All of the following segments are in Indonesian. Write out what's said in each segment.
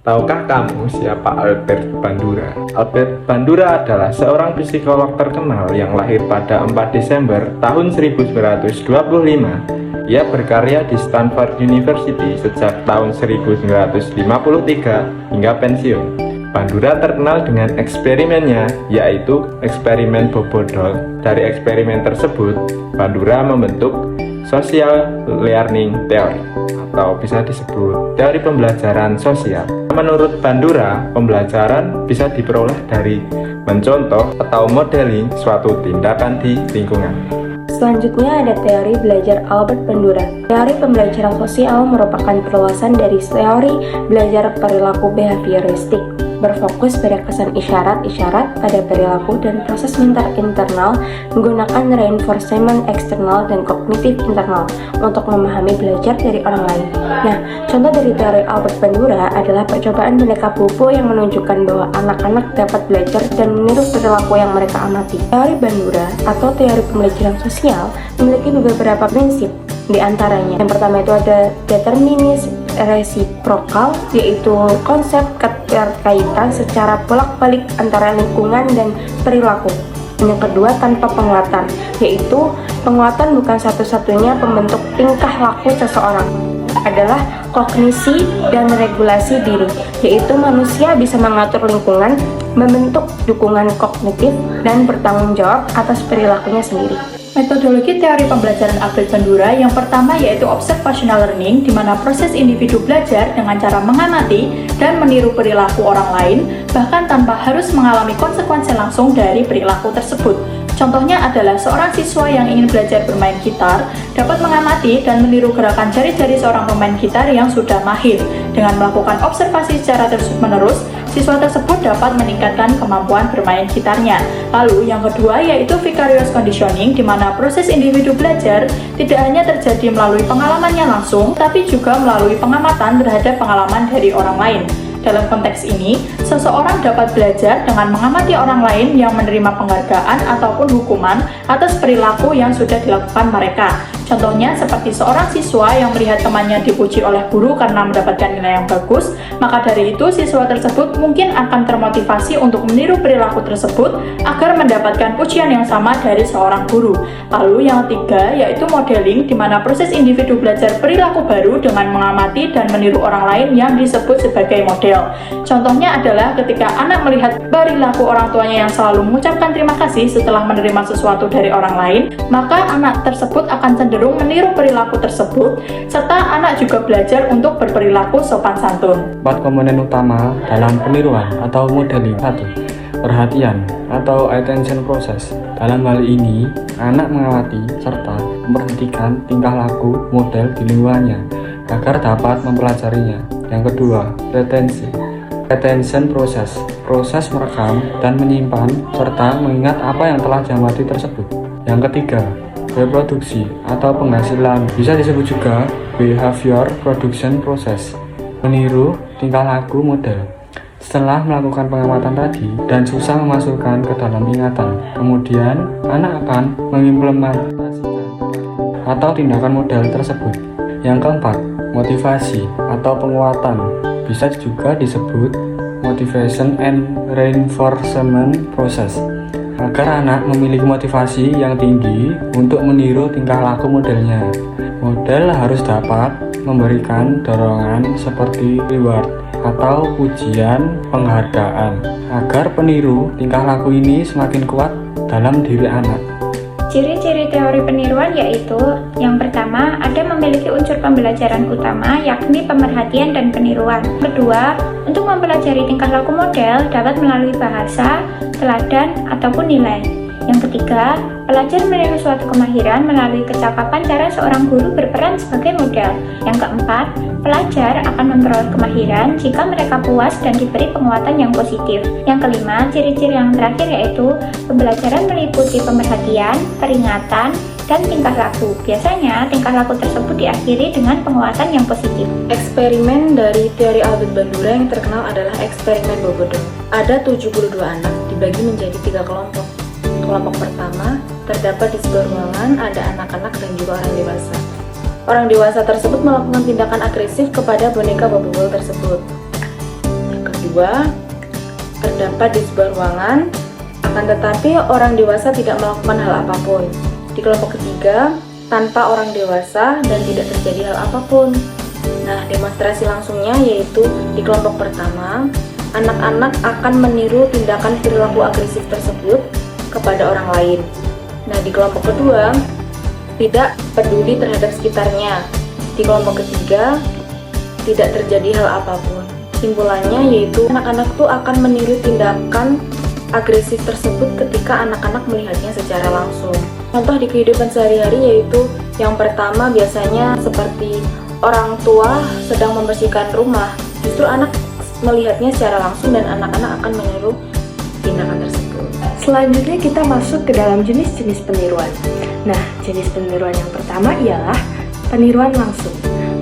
Tahukah kamu siapa Albert Bandura? Albert Bandura adalah seorang psikolog terkenal yang lahir pada 4 Desember tahun 1925. Ia berkarya di Stanford University sejak tahun 1953 hingga pensiun. Bandura terkenal dengan eksperimennya, yaitu eksperimen Bobodol. Dari eksperimen tersebut, Bandura membentuk social learning theory, atau bisa disebut teori pembelajaran sosial. Menurut Bandura, pembelajaran bisa diperoleh dari mencontoh atau modeling suatu tindakan di lingkungan. Selanjutnya ada teori belajar Albert Bandura. Teori pembelajaran sosial merupakan perluasan dari teori belajar perilaku behavioristik, berfokus pada kesan isyarat-isyarat pada perilaku dan proses mental internal menggunakan reinforcement eksternal dan kognitif internal untuk memahami belajar dari orang lain. Nah, contoh dari teori Albert Bandura adalah percobaan boneka Bobo yang menunjukkan bahwa anak-anak dapat belajar dan meniru perilaku yang mereka amati. Teori Bandura atau teori pembelajaran sosial memiliki beberapa prinsip. Di antaranya, yang pertama itu ada determinisme resiprokal, yaitu konsep keterkaitan secara bolak-balik antara lingkungan dan perilaku. Yang kedua, tanpa penguatan, yaitu penguatan bukan satu-satunya pembentuk tingkah laku seseorang, adalah kognisi dan regulasi diri, yaitu manusia bisa mengatur lingkungan, membentuk dukungan kognitif, dan bertanggung jawab atas perilakunya sendiri. Metodologi teori pembelajaran Albert Bandura yang pertama yaitu observational learning, di mana proses individu belajar dengan cara mengamati dan meniru perilaku orang lain, bahkan tanpa harus mengalami konsekuensi langsung dari perilaku tersebut. Contohnya adalah seorang siswa yang ingin belajar bermain gitar dapat mengamati dan meniru gerakan jari-jari seorang pemain gitar yang sudah mahir. Dengan melakukan observasi secara terus-menerus, siswa tersebut dapat meningkatkan kemampuan bermain gitarnya. Lalu yang kedua yaitu vicarious conditioning, di mana proses individu belajar tidak hanya terjadi melalui pengalamannya langsung, tapi juga melalui pengamatan terhadap pengalaman dari orang lain. Dalam konteks ini, seseorang dapat belajar dengan mengamati orang lain yang menerima penghargaan ataupun hukuman atas perilaku yang sudah dilakukan mereka. Contohnya seperti seorang siswa yang melihat temannya dipuji oleh guru karena mendapatkan nilai yang bagus, maka dari itu siswa tersebut mungkin akan termotivasi untuk meniru perilaku tersebut agar mendapatkan pujian yang sama dari seorang guru. Lalu yang ketiga yaitu modeling, di mana proses individu belajar perilaku baru dengan mengamati dan meniru orang lain yang disebut sebagai model. Contohnya adalah ketika anak melihat perilaku orang tuanya yang selalu mengucapkan terima kasih setelah menerima sesuatu dari orang lain, maka anak tersebut akan cenderung meniru perilaku tersebut, serta anak juga belajar untuk berperilaku sopan santun. 4 komponen utama dalam peniruan atau modeling. 1. Perhatian atau attention process. Dalam hal ini, anak mengamati serta memperhatikan tingkah laku model di lingkungannya agar dapat mempelajarinya. Yang kedua, retensi. Retention process. Proses merekam dan menyimpan serta mengingat apa yang telah diamati tersebut. Yang ketiga, reproduksi atau penghasilan, bisa disebut juga behavior production process, meniru tingkah laku model. Setelah melakukan pengamatan tadi dan susah memasukkan ke dalam ingatan, kemudian anak akan mengimplementasikan atau tindakan model tersebut. Yang keempat, motivasi atau penguatan, bisa juga disebut motivation and reinforcement process, agar anak memiliki motivasi yang tinggi untuk meniru tingkah laku modelnya. Model harus dapat memberikan dorongan seperti reward atau pujian penghargaan, agar peniru tingkah laku ini semakin kuat dalam diri anak. Ciri-ciri teori peniruan yaitu, yang pertama, ada memiliki unsur pembelajaran utama yakni pemerhatian dan peniruan. Kedua, untuk mempelajari tingkah laku model dapat melalui bahasa, teladan, ataupun nilai. Yang ketiga, pelajar meniru suatu kemahiran melalui kecakapan cara seorang guru berperan sebagai model. Yang keempat, pelajar akan memperoleh kemahiran jika mereka puas dan diberi penguatan yang positif. Yang kelima, ciri-ciri yang terakhir yaitu pembelajaran meliputi pemerhatian, peringatan, dan tingkah laku. Biasanya, tingkah laku tersebut diakhiri dengan penguatan yang positif. Eksperimen dari teori Albert Bandura yang terkenal adalah eksperimen Bobodol. Ada 72 anak dibagi menjadi 3 kelompok. Kelompok pertama terdapat di sebuah ruangan, ada anak-anak dan juga orang dewasa. Orang dewasa tersebut melakukan tindakan agresif kepada boneka Bobodol tersebut. kedua, terdapat di sebuah ruangan, akan tetapi orang dewasa tidak melakukan hal apapun. Di kelompok ketiga, tanpa orang dewasa dan tidak terjadi hal apapun. Nah, demonstrasi langsungnya yaitu di kelompok pertama, anak-anak akan meniru tindakan perilaku agresif tersebut kepada orang lain. Nah, di kelompok kedua, tidak peduli terhadap sekitarnya. Di kelompok ketiga, tidak terjadi hal apapun. Simpulannya yaitu anak-anak tuh akan meniru tindakan agresif tersebut ketika anak-anak melihatnya secara langsung. Contoh di kehidupan sehari-hari yaitu yang pertama biasanya seperti orang tua sedang membersihkan rumah, justru anak melihatnya secara langsung dan anak-anak akan meniru tindakan tersebut. Selanjutnya kita masuk ke dalam jenis-jenis peniruan. Nah, jenis peniruan yang pertama ialah peniruan langsung.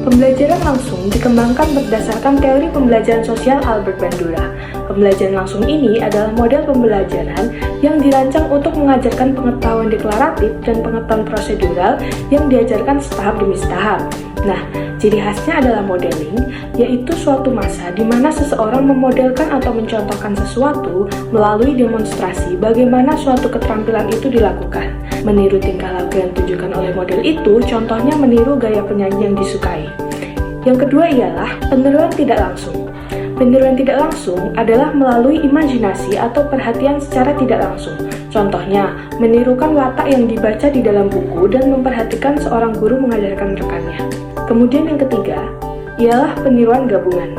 Pembelajaran langsung dikembangkan berdasarkan teori pembelajaran sosial Albert Bandura. Pembelajaran langsung ini adalah model pembelajaran yang dirancang untuk mengajarkan pengetahuan deklaratif dan pengetahuan prosedural yang diajarkan setahap demi setahap. Nah, ciri khasnya adalah modeling, yaitu suatu masa di mana seseorang memodelkan atau mencontohkan sesuatu melalui demonstrasi bagaimana suatu keterampilan itu dilakukan. Meniru tingkah laku yang ditunjukkan oleh model itu, contohnya meniru gaya penyanyi yang disukai. Yang kedua ialah peniruan tidak langsung. Peniruan tidak langsung adalah melalui imajinasi atau perhatian secara tidak langsung. Contohnya, menirukan watak yang dibaca di dalam buku dan memperhatikan seorang guru mengajarkan rekannya. Kemudian yang ketiga, ialah peniruan gabungan.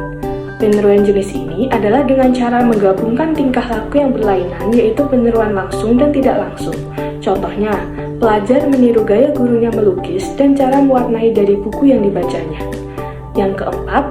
Peniruan jenis ini adalah dengan cara menggabungkan tingkah laku yang berlainan, yaitu peniruan langsung dan tidak langsung. Contohnya, pelajar meniru gaya gurunya melukis dan cara mewarnai dari buku yang dibacanya. Yang keempat,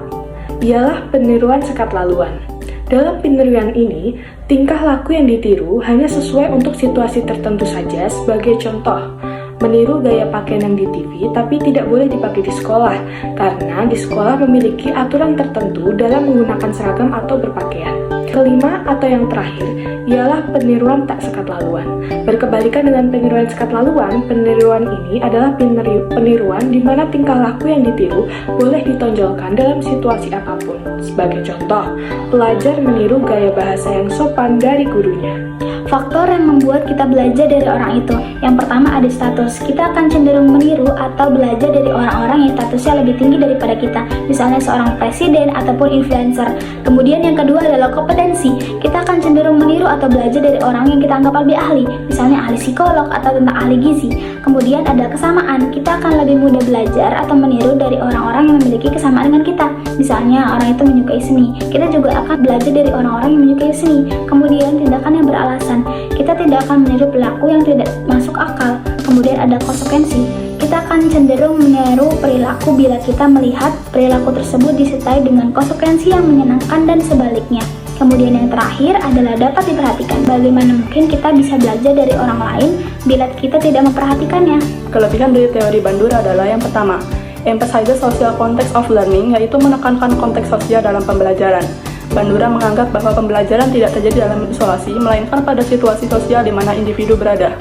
ialah peniruan sekat laluan. Dalam peniruan ini, tingkah laku yang ditiru hanya sesuai untuk situasi tertentu saja. Sebagai contoh, meniru gaya pakaian yang di TV tapi tidak boleh dipakai di sekolah karena di sekolah memiliki aturan tertentu dalam menggunakan seragam atau berpakaian. Kelima atau yang terakhir ialah peniruan tak sekat laluan. Berkebalikan dengan peniruan sekat laluan, peniruan ini adalah peniruan di mana tingkah laku yang ditiru boleh ditonjolkan dalam situasi apapun. Sebagai contoh, pelajar meniru gaya bahasa yang sopan dari gurunya. Faktor yang membuat kita belajar dari orang itu. Yang pertama ada status. Kita akan cenderung meniru atau belajar dari orang-orang yang statusnya lebih tinggi daripada kita. Misalnya seorang presiden ataupun influencer. Kemudian yang kedua adalah kompetensi. Kita akan cenderung meniru atau belajar dari orang yang kita anggap lebih ahli. Misalnya ahli psikolog atau tentang ahli gizi. Kemudian ada kesamaan. Kita akan lebih mudah belajar atau meniru dari orang-orang yang memiliki kesamaan dengan kita. Misalnya orang itu menyukai seni. Kita juga akan belajar dari orang-orang yang menyukai seni. Kemudian tindakan yang beralasan. Kita tidak akan meniru perilaku yang tidak masuk akal. Kemudian ada konsekuensi. Kita akan cenderung meniru perilaku bila kita melihat perilaku tersebut disertai dengan konsekuensi yang menyenangkan dan sebaliknya. Kemudian yang terakhir adalah dapat diperhatikan. Bagaimana mungkin kita bisa belajar dari orang lain bila kita tidak memperhatikannya? Kelebihan dari teori Bandura adalah yang pertama, emphasizes social context of learning, yaitu menekankan konteks sosial dalam pembelajaran. Bandura menganggap bahwa pembelajaran tidak terjadi dalam isolasi, melainkan pada situasi sosial di mana individu berada.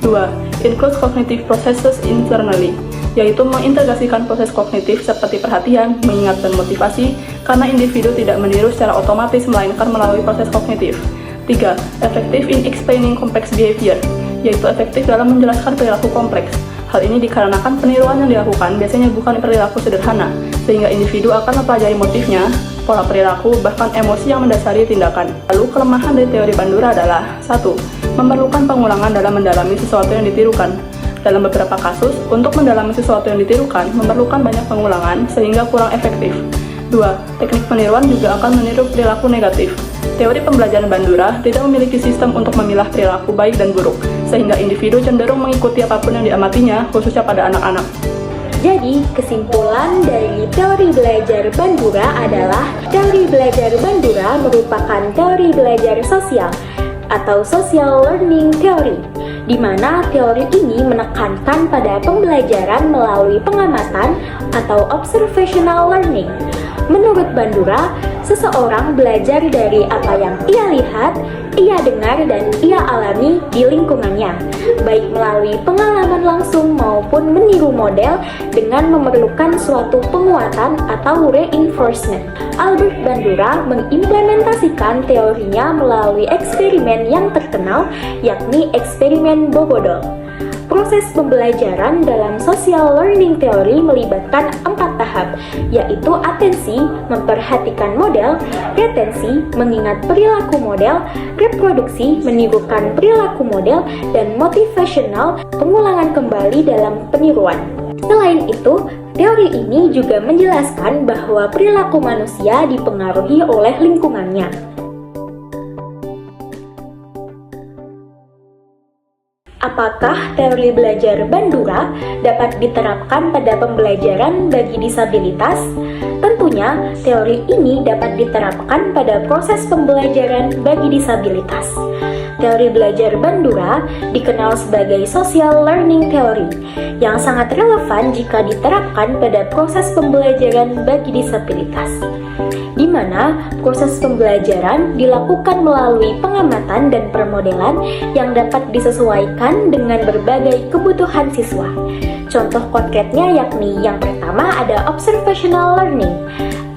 2. Includes cognitive processes internally, yaitu mengintegrasikan proses kognitif seperti perhatian, mengingat, dan motivasi, karena individu tidak meniru secara otomatis, melainkan melalui proses kognitif. 3. Effective in explaining complex behavior, yaitu efektif dalam menjelaskan perilaku kompleks. Hal ini dikarenakan peniruan yang dilakukan biasanya bukan perilaku sederhana, sehingga individu akan mempelajari motifnya, pola perilaku, bahkan emosi yang mendasari tindakan. Lalu, kelemahan dari teori Bandura adalah 1. Memerlukan pengulangan dalam mendalami sesuatu yang ditirukan. Dalam beberapa kasus, untuk mendalami sesuatu yang ditirukan memerlukan banyak pengulangan sehingga kurang efektif. 2. Teknik peniruan juga akan meniru perilaku negatif. Teori pembelajaran Bandura tidak memiliki sistem untuk memilah perilaku baik dan buruk, sehingga individu cenderung mengikuti apapun yang diamatinya, khususnya pada anak-anak. Jadi, kesimpulan dari teori belajar Bandura adalah teori belajar Bandura merupakan teori belajar sosial atau social learning theory. di mana teori ini menekankan pada pembelajaran melalui pengamatan atau observational learning. Menurut Bandura, seseorang belajar dari apa yang ia lihat, ia dengar, dan ia alami di lingkungannya, baik melalui pengalaman langsung maupun meniru model dengan memerlukan suatu penguatan atau reinforcement. Albert Bandura mengimplementasikan teorinya melalui eksperimen yang terkenal, yakni eksperimen Bobodol. Proses pembelajaran dalam social learning theory melibatkan 4 tahap, yaitu atensi, memperhatikan model, retensi, mengingat perilaku model, reproduksi, menirukan perilaku model, dan motivational, pengulangan kembali dalam peniruan. Selain itu, teori ini juga menjelaskan bahwa perilaku manusia dipengaruhi oleh lingkungannya. Apakah teori belajar Bandura dapat diterapkan pada pembelajaran bagi disabilitas? Tentunya, teori ini dapat diterapkan pada proses pembelajaran bagi disabilitas. Teori belajar Bandura dikenal sebagai social learning theory, yang sangat relevan jika diterapkan pada proses pembelajaran bagi disabilitas, di mana proses pembelajaran dilakukan melalui pengamatan dan permodelan yang dapat disesuaikan dengan berbagai kebutuhan siswa. Contoh konkretnya yakni yang pertama ada observational learning.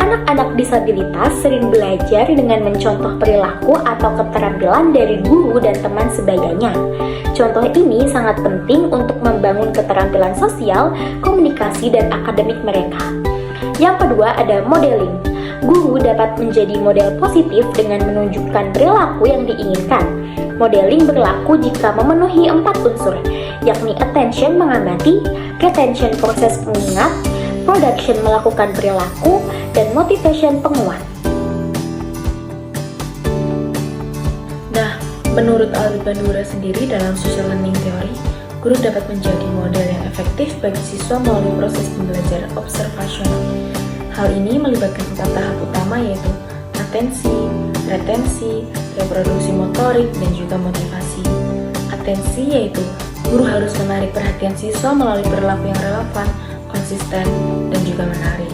Anak-anak disabilitas sering belajar dengan mencontoh perilaku atau keterampilan dari guru dan teman sebayanya. Contoh ini sangat penting untuk membangun keterampilan sosial, komunikasi, dan akademik mereka. Yang kedua ada modeling. Guru dapat menjadi model positif dengan menunjukkan perilaku yang diinginkan. Modeling berlaku jika memenuhi 4 unsur, yakni attention mengamati, retention proses mengingat, production melakukan perilaku, dan motivation penguat. Nah, menurut Albert Bandura sendiri dalam social learning theory, guru dapat menjadi model yang efektif bagi siswa melalui proses pembelajaran observasional. Hal ini melibatkan 4 tahap utama yaitu atensi, retensi, reproduksi motorik, dan juga motivasi. Atensi yaitu guru harus menarik perhatian siswa melalui perilaku yang relevan, konsisten, dan juga menarik.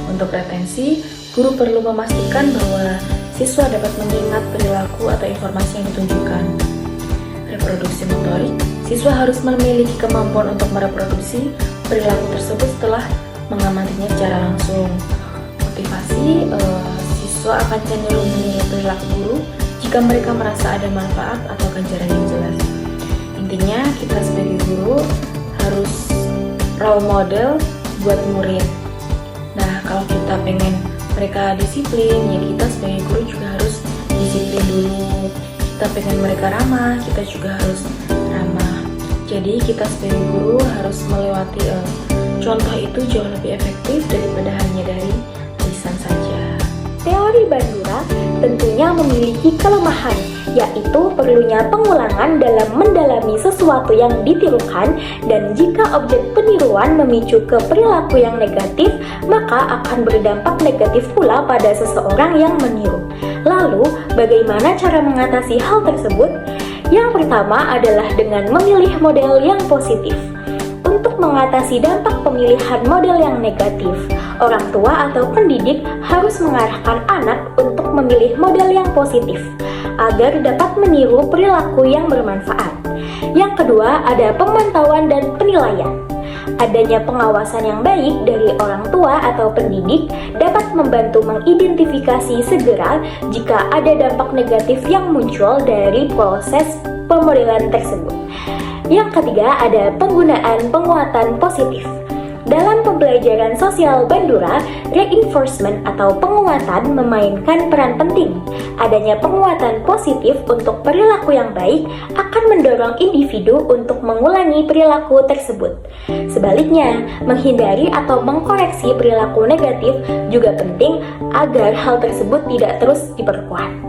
Untuk retensi, guru perlu memastikan bahwa siswa dapat mengingat perilaku atau informasi yang ditunjukkan. Reproduksi motorik, siswa harus memiliki kemampuan untuk mereproduksi perilaku tersebut setelah mengamatinya secara langsung. Motivasi, siswa akan cenderung menilai perilaku guru jika mereka merasa ada manfaat atau ganjaran yang jelas. Intinya, kita sebagai guru harus role model buat murid. Nah, kalau kita pengen mereka disiplin, ya kita sebagai guru juga harus disiplin dulu. Kita pengen mereka ramah, kita juga harus ramah. Jadi kita sebagai guru harus melewati contoh itu jauh lebih efektif daripada hanya dari lisan saja. Teori Bandura tentunya memiliki kelemahan, yaitu perlunya pengulangan dalam mendalami sesuatu yang ditirukan, dan jika objek peniruan memicu ke perilaku yang negatif, maka akan berdampak negatif pula pada seseorang yang meniru. Lalu, bagaimana cara mengatasi hal tersebut? Yang pertama adalah dengan memilih model yang positif. Untuk mengatasi dampak pemilihan model yang negatif, orang tua atau pendidik harus mengarahkan anak untuk memilih model yang positif agar dapat meniru perilaku yang bermanfaat. Yang kedua ada pemantauan dan penilaian. Adanya pengawasan yang baik dari orang tua atau pendidik dapat membantu mengidentifikasi segera jika ada dampak negatif yang muncul dari proses pemodelan tersebut. Yang ketiga ada penggunaan penguatan positif. Dalam pembelajaran sosial Bandura, reinforcement atau penguatan memainkan peran penting. Adanya penguatan positif untuk perilaku yang baik akan mendorong individu untuk mengulangi perilaku tersebut. Sebaliknya, menghindari atau mengkoreksi perilaku negatif juga penting agar hal tersebut tidak terus diperkuat.